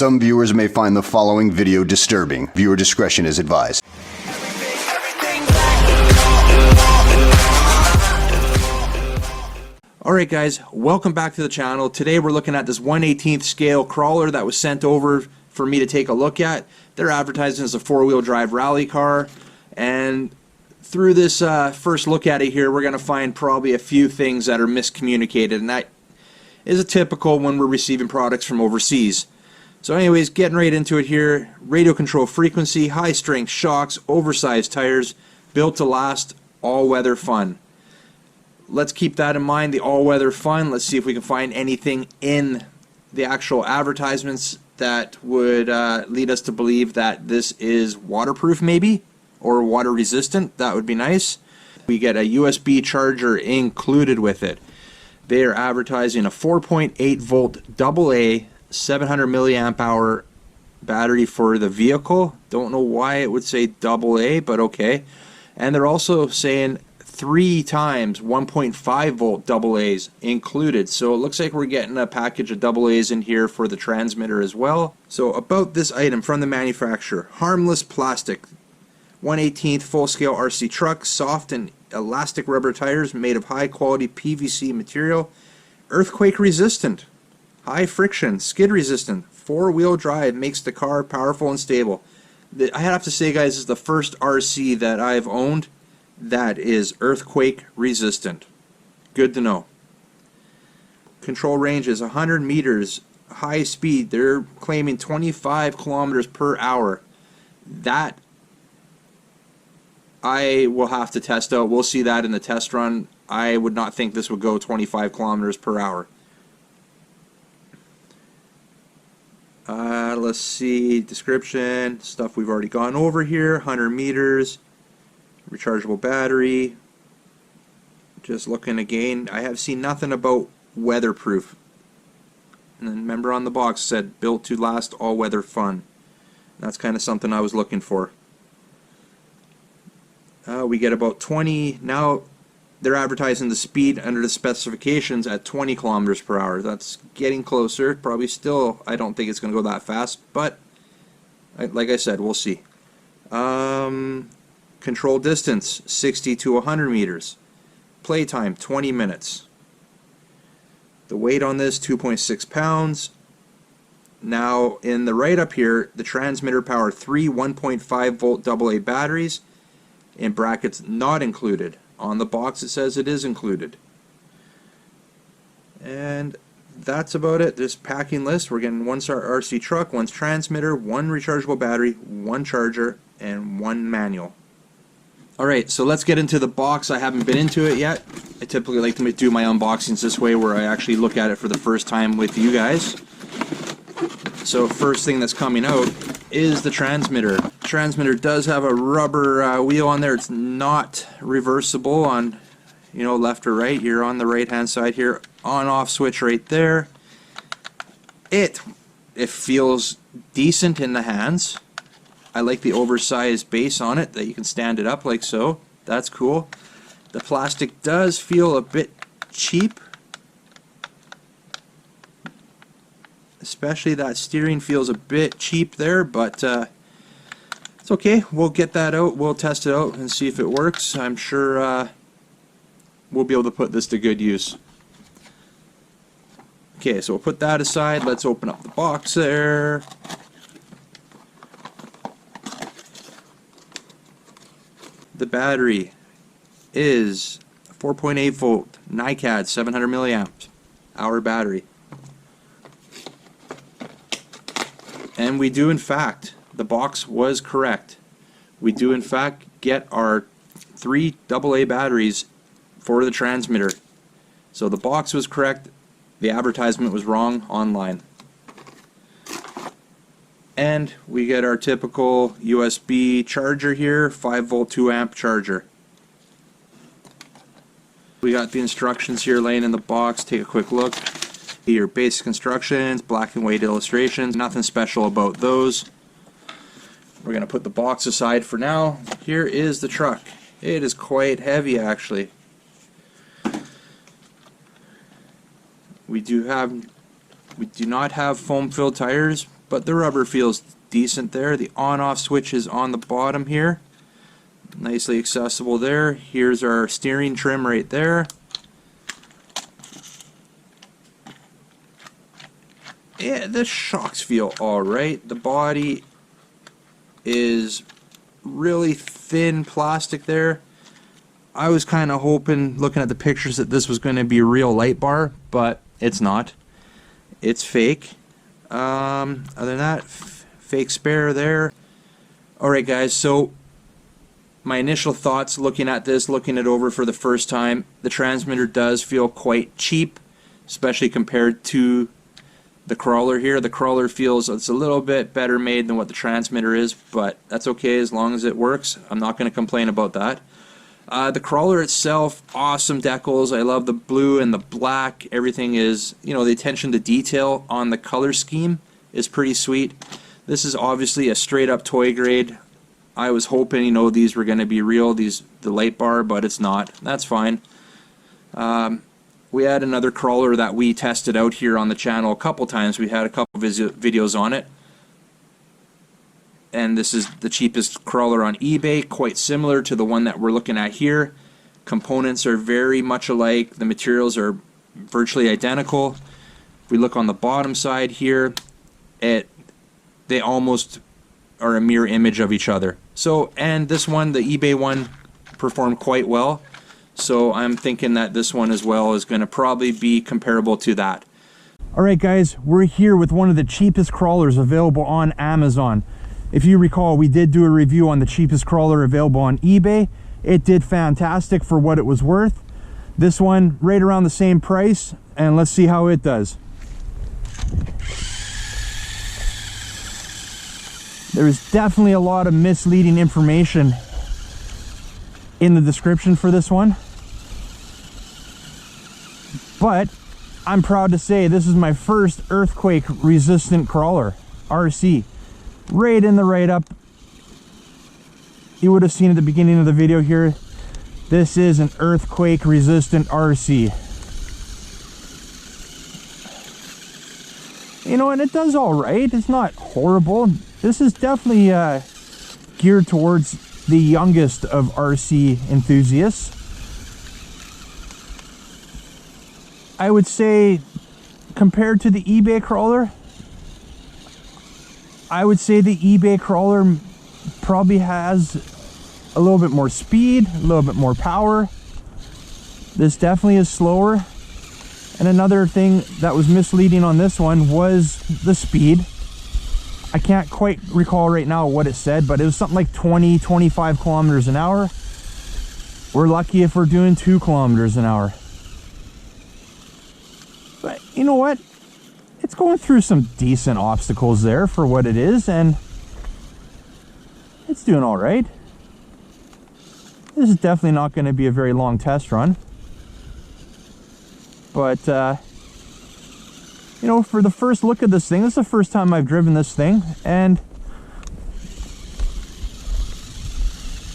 Some viewers may find the following video disturbing. Viewer discretion is advised. Alright guys, welcome back to the channel. Today we're looking at this 1/18th scale crawler that was sent over for me to take a look at. They're advertising as a four-wheel drive rally car, and through this first look at it here, we're going to find probably a few things that are miscommunicated, and that is a typical when we're receiving products from overseas. So anyways, getting right into it here. Radio control frequency, high strength shocks, oversized tires, built to last, all-weather fun. Let's keep that in mind, the all-weather fun. Let's see if we can find anything in the actual advertisements that would lead us to believe that this is waterproof maybe, or water resistant. That would be nice. We get a USB charger included with it. They are advertising a 4.8 volt AA 700 milliamp hour battery for the vehicle. Don't know why it would say AA, but okay. And they're also saying 3 times 1.5 volt AA's included. So it looks like we're getting a package of AA's in here for the transmitter as well. So about this item from the manufacturer: harmless plastic, 1/18th full scale RC truck, soft and elastic rubber tires made of high quality PVC material, earthquake resistant, high friction, skid resistant, 4-wheel drive, makes the car powerful and stable. I have to say guys, this is the first RC that I've owned that is earthquake resistant. Good to know. Control range is 100 meters, high speed. They're claiming 25 kilometers per hour. That I will have to test out. We'll see that in the test run. I would not think this would go 25 kilometers per hour. Let's see, description, stuff we've already gone over here. 100 meters, rechargeable battery. Just looking again, I have seen nothing about weatherproof. And then remember on the box it said built to last, all weather fun. That's kind of something I was looking for. We get about 20, now they're advertising the speed under the specifications at 20 kilometers per hour. That's getting closer. Probably still, I don't think it's going to go that fast, but like I said, we'll see. Control distance, 60 to 100 meters. Playtime, 20 minutes. The weight on this, 2.6 pounds. Now, in the write-up here, the transmitter power 3 1.5 volt AA batteries, in brackets not included. On the box it says it is included. And that's about it. This packing list, we're getting 1 RC truck, 1 transmitter, 1 rechargeable battery, 1 charger, and 1 manual. Alright, so let's get into the box. I haven't been into it yet. I typically like to do my unboxings this way, where I actually look at it for the first time with you guys. So first thing that's coming out is the transmitter. Transmitter does have a rubber wheel on there. It's not reversible on, you know, left or right. You're on the right hand side here. On off switch right there. It feels decent in the hands. I like the oversized base on it, that you can stand it up like so. That's cool. The plastic does feel a bit cheap. Especially that steering feels a bit cheap there, but it's okay. We'll get that out. We'll test it out and see if it works. I'm sure we'll be able to put this to good use. Okay, so we'll put that aside. Let's open up the box there. The battery is 4.8 volt NiCad 700 milliamp hour battery. And we do in fact, the box was correct. We do in fact get our 3 AA batteries for the transmitter. So the box was correct, the advertisement was wrong online. And we get our typical USB charger here, 5 volt 2 amp charger. We got the instructions here laying in the box. Take a quick look. Your basic instructions, black and white illustrations, nothing special about those. We're going to put the box aside for now. Here is the truck. It is quite heavy actually. We do not have foam filled tires, but the rubber feels decent there. The on-off switch is on the bottom here. Nicely accessible there. Here's our steering trim right there. Yeah, the shocks feel alright. The body is really thin plastic there. I was kind of hoping, looking at the pictures, that this was going to be a real light bar, but it's not. It's fake. Other than that, fake spare there. Alright guys, so my initial thoughts looking at this, looking it over for the first time, the transmitter does feel quite cheap, especially compared to the crawler here. The crawler feels it's a little bit better made than what the transmitter is, but that's okay as long as it works. I'm not going to complain about that. The crawler itself, awesome decals. I love the blue and the black. Everything is, you know, the attention to detail on the color scheme is pretty sweet. This is obviously a straight up toy grade. I was hoping, you know, these were going to be real, the light bar, but it's not. That's fine. We had another crawler that we tested out here on the channel a couple times. We had a couple videos on it. And this is the cheapest crawler on eBay, quite similar to the one that we're looking at here. Components are very much alike. The materials are virtually identical. If we look on the bottom side here, they almost are a mirror image of each other. So, and this one, the eBay one, performed quite well. So I'm thinking that this one as well is going to probably be comparable to that. Alright guys, we're here with one of the cheapest crawlers available on Amazon. If you recall, we did do a review on the cheapest crawler available on eBay. It did fantastic for what it was worth. This one, right around the same price, and let's see how it does. There is definitely a lot of misleading information in the description for this one, but I'm proud to say this is my first earthquake resistant crawler, RC. Right in the write-up, you would have seen at the beginning of the video here, this is an earthquake resistant RC. You know, and it does all right. It's not horrible. This is definitely geared towards the youngest of RC enthusiasts. I would say, compared to the eBay crawler, I would say the eBay crawler probably has a little bit more speed, a little bit more power. This definitely is slower. And another thing that was misleading on this one was the speed. I can't quite recall right now what it said, but it was something like 20-25 kilometers an hour. We're lucky if we're doing 2 kilometers an hour. But you know what? It's going through some decent obstacles there for what it is, and it's doing all right. This is definitely not going to be a very long test run. But, you know, for the first look at this thing, this is the first time I've driven this thing, and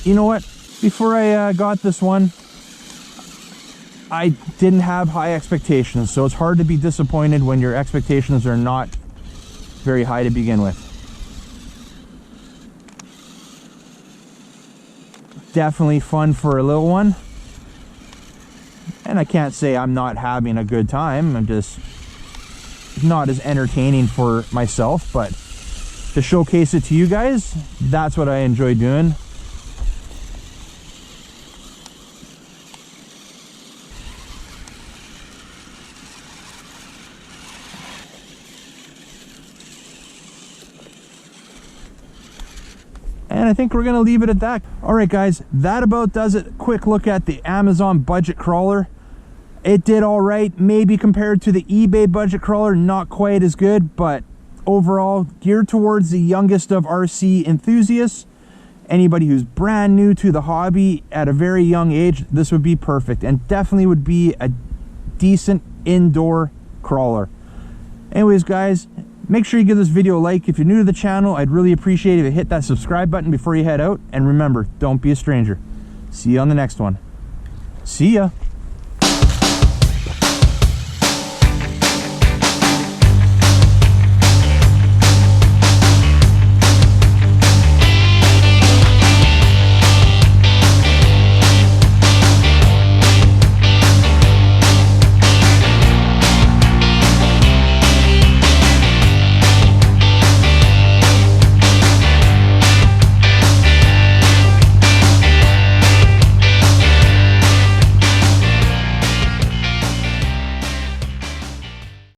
you know what? Before I got this one, I didn't have high expectations, so it's hard to be disappointed when your expectations are not very high to begin with. Definitely fun for a little one. And I can't say I'm not having a good time. I'm just not as entertaining for myself, but to showcase it to you guys, that's what I enjoy doing. And I think we're gonna leave it at that. All right guys, that about does it. Quick look at the Amazon budget crawler. It did all right, maybe compared to the eBay budget crawler, not quite as good, but overall geared towards the youngest of RC enthusiasts. Anybody who's brand new to the hobby at a very young age, this would be perfect, and definitely would be a decent indoor crawler. Anyways guys, make sure you give this video a like. If you're new to the channel, I'd really appreciate it if you hit that subscribe button before you head out, and remember, don't be a stranger. See you on the next one. See ya.